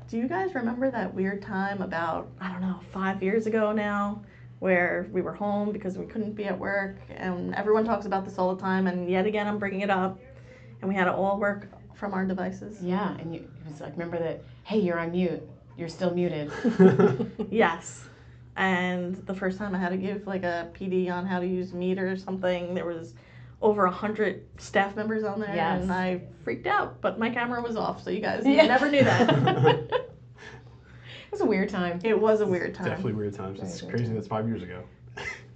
Do you guys remember that weird time about, I don't know, 5 years ago now, where we were home because we couldn't be at work, and everyone talks about this all the time, and yet again I'm bringing it up, and we had to all work from our devices? Yeah, and it was like, remember that, hey, you're on mute. You're still muted. Yes. And the first time I had to give like a PD on how to use Meet or something, there was over 100 staff members on there, Yes. and I freaked out, but my camera was off, so you guys never knew that. It was a weird time. It was a weird time. Definitely weird times. It's crazy that's 5 years ago.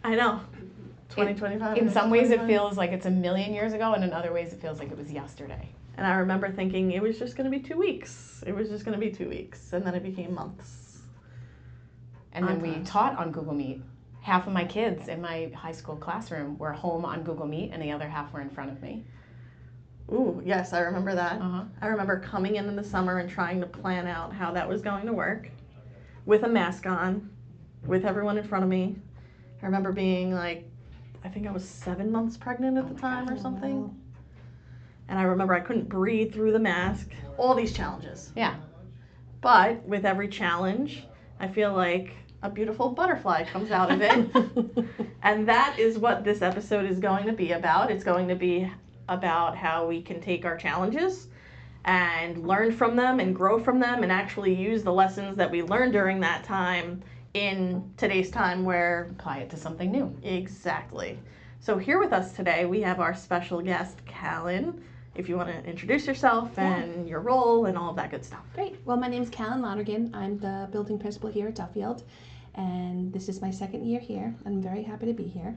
I know. 2025. In some ways it feels like it's a million years ago, and in other ways it feels like it was yesterday. And I remember thinking it was just going to be 2 weeks. It was just going to be 2 weeks, and then it became months. And then we taught on Google Meet. Half of my kids in my high school classroom were home on Google Meet, and the other half were in front of me. Ooh, yes, I remember that. Uh-huh. I remember coming in the summer and trying to plan out how that was going to work with a mask on, with everyone in front of me. I remember being like, I think I was 7 months pregnant at the time or something. Wow. And I remember I couldn't breathe through the mask. All these challenges. Yeah. But with every challenge, I feel like a beautiful butterfly comes out of it. And that is what this episode is going to be about. It's going to be about how we can take our challenges and learn from them and grow from them and actually use the lessons that we learned during that time in today's time where... Apply it to something new. Exactly. So here with us today, we have our special guest, Callan. If you want to introduce yourself and your role and all of that good stuff. Great. Well, my name is Callan Lonergan. I'm the building principal here at Duffield, and this is my second year here. I'm very happy to be here.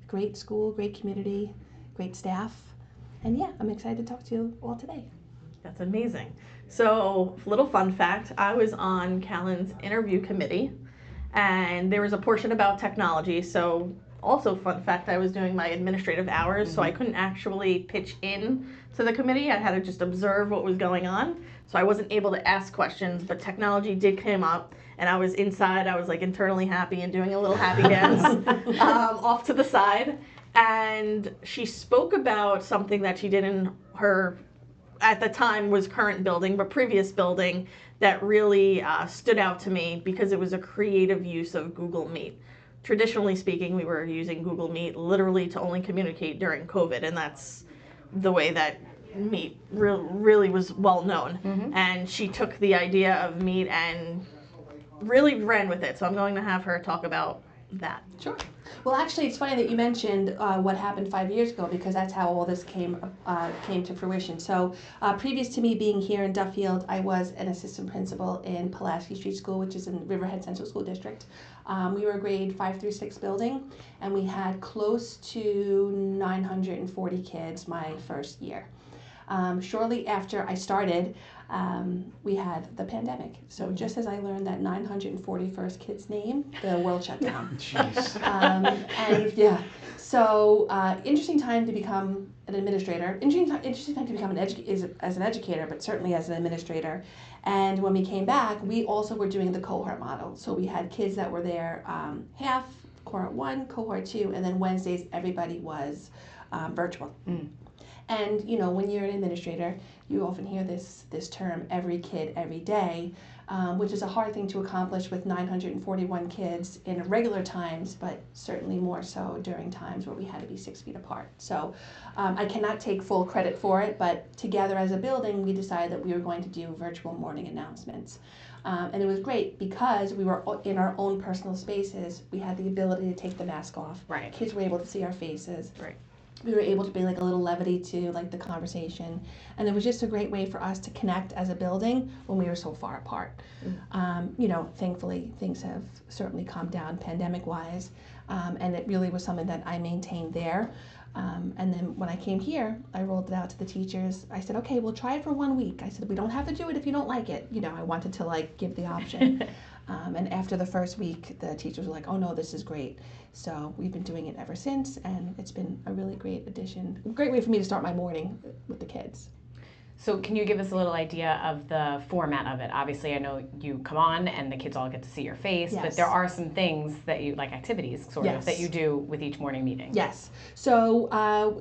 Great school, great community, great staff, and yeah, I'm excited to talk to you all today. That's amazing. So, little fun fact, I was on Callan's interview committee, and there was a portion about technology, so also fun fact, I was doing my administrative hours, so I couldn't actually pitch in to the committee. I had to just observe what was going on, so I wasn't able to ask questions, but technology did come up, and I was inside. I was like internally happy and doing a little happy dance off to the side, and she spoke about something that she did in her, at the time was current building, but previous building, that really stood out to me because it was a creative use of Google Meet. Traditionally speaking, we were using Google Meet literally to only communicate during COVID, and that's the way that Meet really was well known. Mm-hmm. And she took the idea of Meet and really ran with it. So I'm going to have her talk about that. Sure. Well, actually, it's funny that you mentioned what happened 5 years ago, because that's how all this came to fruition. So previous to me being here in Duffield, I was an assistant principal in Pulaski Street School, which is in ReFre5hed Central School District. We were a grade 5 through 6 building, and we had close to 940 kids my first year. Shortly after I started, we had the pandemic. So just as I learned that 941st kid's name, the world shut down. Jeez. And yeah, so interesting time to become an administrator. Interesting time to become as an educator, but certainly as an administrator. And when we came back, we also were doing the cohort model. So we had kids that were there half, cohort 1, cohort 2, and then Wednesdays everybody was virtual. Mm. And you know, when you're an administrator, you often hear this term, every kid, every day, which is a hard thing to accomplish with 941 kids in regular times, but certainly more so during times where we had to be 6 feet apart. So I cannot take full credit for it, but together as a building, we decided that we were going to do virtual morning announcements. And it was great because we were in our own personal spaces. We had the ability to take the mask off. Right. Kids were able to see our faces. Right. We were able to bring like a little levity to like the conversation, and it was just a great way for us to connect as a building when we were so far apart. You know, thankfully things have certainly calmed down pandemic-wise, and it really was something that I maintained there. And then when I came here, I rolled it out to the teachers. I said, okay, we'll try it for 1 week. I said, we don't have to do it if you don't like it. You know, I wanted to like give the option. And after the first week, the teachers were like, oh no, this is great. So we've been doing it ever since, and it's been a really great addition. A great way for me to start my morning with the kids. So can you give us a little idea of the format of it? Obviously, I know you come on and the kids all get to see your face, Yes. but there are some things that you, like activities sort Yes. of, that you do with each morning meeting. Yes. So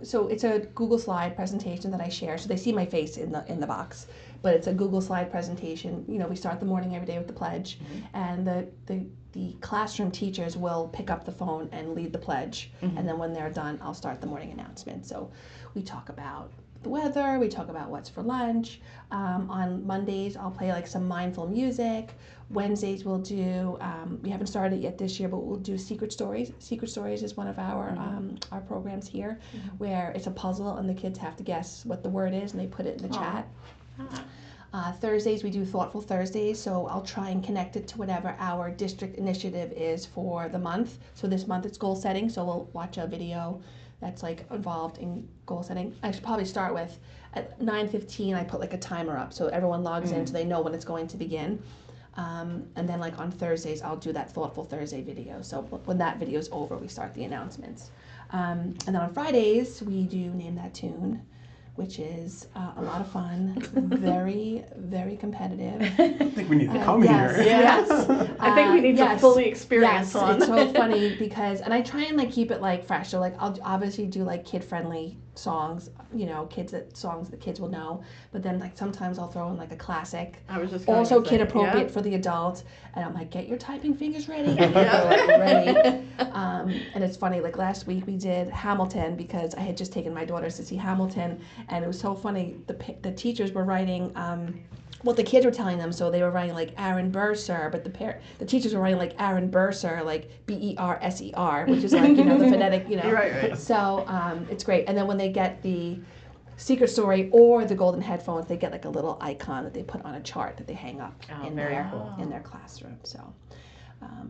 so it's a Google slide presentation that I share, so they see my face in the box. but it's a Google slide presentation. You know, we start the morning every day with the pledge, and the classroom teachers will pick up the phone and lead the pledge, and then when they're done, I'll start the morning announcement. So we talk about the weather, we talk about what's for lunch. On Mondays, I'll play like some mindful music. Wednesdays we'll do, we haven't started it yet this year, but we'll do Secret Stories. Secret Stories is one of our programs here, where it's a puzzle and the kids have to guess what the word is and they put it in the chat. Thursdays we do Thoughtful Thursdays, so I'll try and connect it to whatever our district initiative is for the month. So this month it's goal setting, so we'll watch a video that's like involved in goal setting. I should probably start with, at 9:15 I put like a timer up so everyone logs in so they know when it's going to begin. And then like on Thursdays I'll do that Thoughtful Thursday video. So when that video is over, we start the announcements. And then on Fridays we do Name That Tune, which is a lot of fun, very, very competitive. I think we need to come here. Yes. I think we need to fully experience one. It's so funny because, and I try and like keep it like fresh. So like I'll obviously do like kid-friendly songs, you know, songs that kids will know. But then like sometimes I'll throw in like a classic. I was just also kid appropriate for the adult. And I'm like, get your typing fingers ready. And ready. And it's funny, like last week we did Hamilton because I had just taken my daughters to see Hamilton. And it was so funny, the teachers were writing what the kids were telling them, so they were writing like Aaron Burser, but the teachers were writing like Aaron Burser, like Berser, which is like, you know, the phonetic, you know. Right. So it's great. And then when they get the Secret Story or the golden headphones, they get like a little icon that they put on a chart that they hang up in their classroom. So.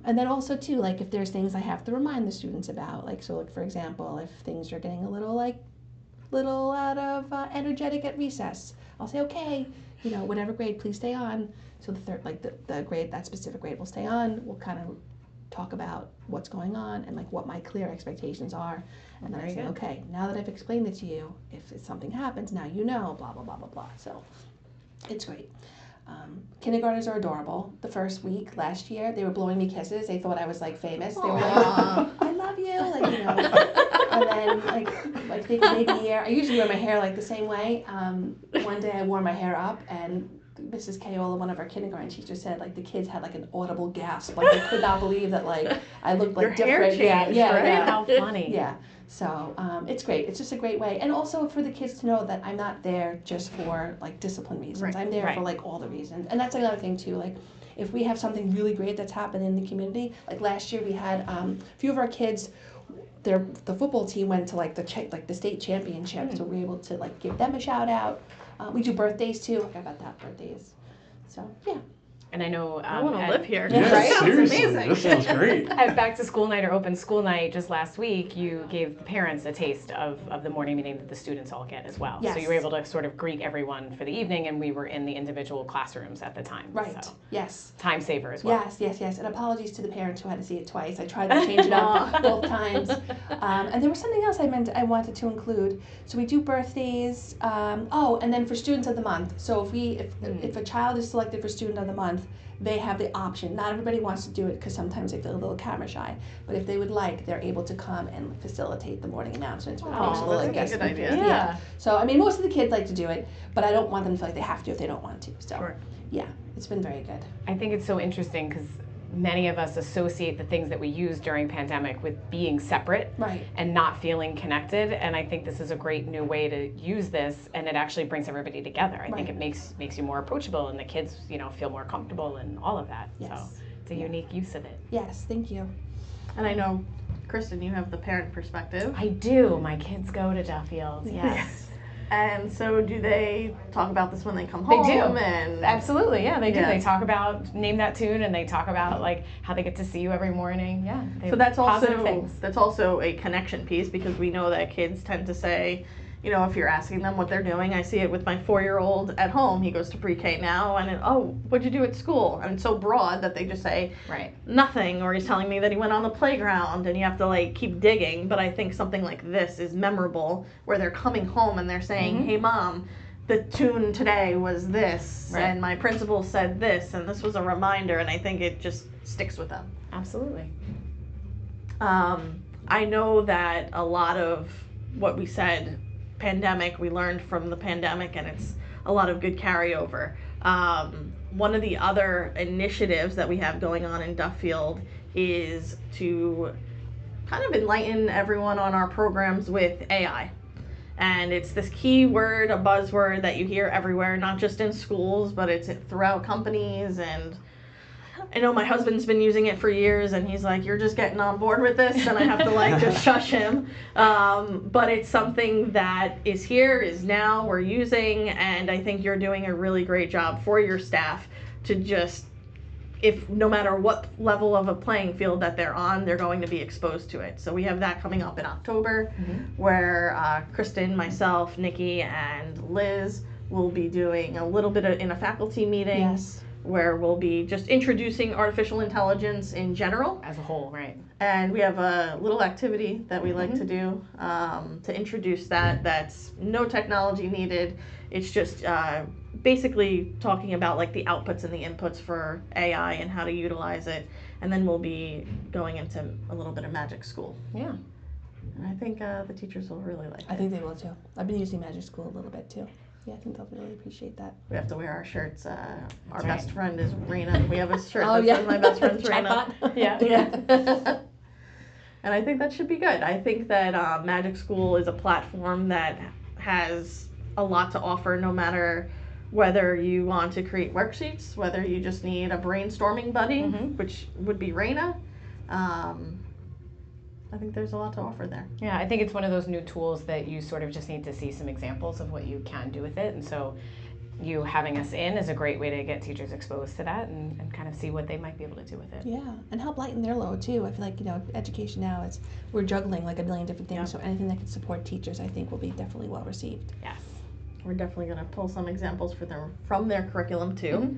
And then also too, like if there's things I have to remind the students about, like so like for example, if things are getting a little out of energetic at recess, I'll say, okay, you know, whatever grade, please stay on. So the third, like the grade, that specific grade will stay on. We'll kind of talk about what's going on and like what my clear expectations are. And then I say, okay, now that I've explained it to you, if something happens, now you know, blah, blah, blah, blah, blah. So it's great. Kindergartners are adorable. The first week last year, they were blowing me kisses. They thought I was like famous. They were like, I love you, like, you know. And then like maybe a year, I usually wear my hair like the same way. One day I wore my hair up and Mrs. Kayola, one of our kindergarten teachers, said like the kids had like an audible gasp. Like they could not believe that like I looked like your different. Hair changed, yeah. Right? How funny. Yeah. So it's great. It's just a great way. And also for the kids to know that I'm not there just for like discipline reasons. Right. I'm there for like all the reasons. And that's another thing too. Like if we have something really great that's happened in the community, like last year we had a few of our kids, the football team went to like the state championship, so we were able to like give them a shout out. We do birthdays too. I forgot about that, birthdays. So yeah. And I know I want to live here. Yeah, Right? seriously, Amazing. this sounds great. At Back to School Night or Open School Night just last week, you gave the parents a taste of the morning meeting that the students all get as well. Yes. So you were able to sort of greet everyone for the evening, and we were in the individual classrooms at the time. Right. So, yes. time saver as well. Yes. And apologies to the parents who had to see it twice. I tried to change it up both times. And there was something else I wanted to include. So we do birthdays. And then for Students of the Month. So if a child is selected for Student of the Month, they have the option. Not everybody wants to do it because sometimes they feel a little camera shy. But if they would like, they're able to come and facilitate the morning announcements. That's a good idea. Yeah. So, I mean, most of the kids like to do it, but I don't want them to feel like they have to if they don't want to. So, Sure. Yeah, it's been very good. I think it's so interesting because many of us associate the things that we use during pandemic with being separate and not feeling connected, and I think this is a great new way to use this, and it actually brings everybody together. I think it makes you more approachable, and the kids, you know, feel more comfortable and all of that. Yes. So it's a unique use of it. Yes, thank you. And I know, Kristen, you have the parent perspective. I do. My kids go to Duffield. Yes. And so do they talk about this when they come home? They do. And Absolutely, yeah, they do. Yeah. They talk about Name That Tune, and they talk about like how they get to see you every morning. Yeah. So that's positive things. also a connection piece, because we know that kids tend to say, you know, if you're asking them what they're doing, I see it with my 4-year-old at home. He goes to pre-K now, and what'd you do at school? And it's so broad that they just say nothing, or he's telling me that he went on the playground, and you have to like keep digging. But I think something like this is memorable, where they're coming home and they're saying, hey mom, the tune today was this, and my principal said this, and this was a reminder, and I think it just sticks with them. Absolutely. I know that a lot of what we said, pandemic, we learned from the pandemic, and it's a lot of good carryover. One of the other initiatives that we have going on in Duffield is to kind of enlighten everyone on our programs with AI. And it's this key word, a buzzword that you hear everywhere, not just in schools, but it's throughout companies. And I know my husband's been using it for years, and he's like, you're just getting on board with this, and I have to like just shush him. But it's something that is here, is now, we're using, and I think you're doing a really great job for your staff to just, if no matter what level of a playing field that they're on, they're going to be exposed to it. So we have that coming up in October, where Kristen, myself, Nikki, and Liz will be doing a little bit in a faculty meeting. Yes. Where we'll be just introducing artificial intelligence in general. As a whole, right. And we have a little activity that we like to do to introduce that. That's no technology needed. It's just basically talking about like the outputs and the inputs for AI and how to utilize it. And then we'll be going into a little bit of Magic School. Yeah. And I think the teachers will really like it. I think they will too. I've been using Magic School a little bit too. Yeah, I think they'll really appreciate that. We have to wear our shirts. Our right. best friend is Raina. We have a shirt Oh, that yeah. says my best friend's Raina. Yeah. Yeah. And I think that should be good. I think that Magic School is a platform that has a lot to offer, no matter whether you want to create worksheets, whether you just need a brainstorming buddy, which would be Raina. I think there's a lot to offer there. Yeah, I think it's one of those new tools that you sort of just need to see some examples of what you can do with it. And so you having us in is a great way to get teachers exposed to that and kind of see what they might be able to do with it. Yeah, and help lighten their load too. I feel like, education now is, we're juggling like a million different things, so anything that can support teachers I think will be definitely well received. Yes. We're definitely going to pull some examples from their curriculum too.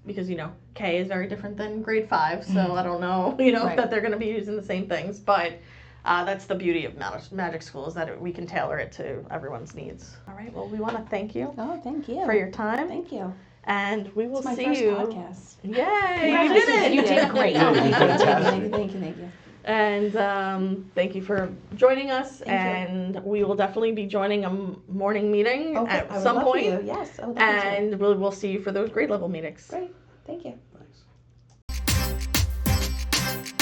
Because K is very different than grade 5, so I don't know Right. that they're going to be using the same things, but that's the beauty of Magic School, is that we can tailor it to everyone's needs. All right, well, we want to thank you Thank you for your time. Thank you. And we will It's my see first you. podcast. Yay, you did it. You did great. Thank you. And thank you for joining us. Thank you. And we will definitely be joining a morning meeting Okay, I at would some love point. to. Yes, I would love to. And we'll see you for those grade level meetings. Great, thank you. Thanks.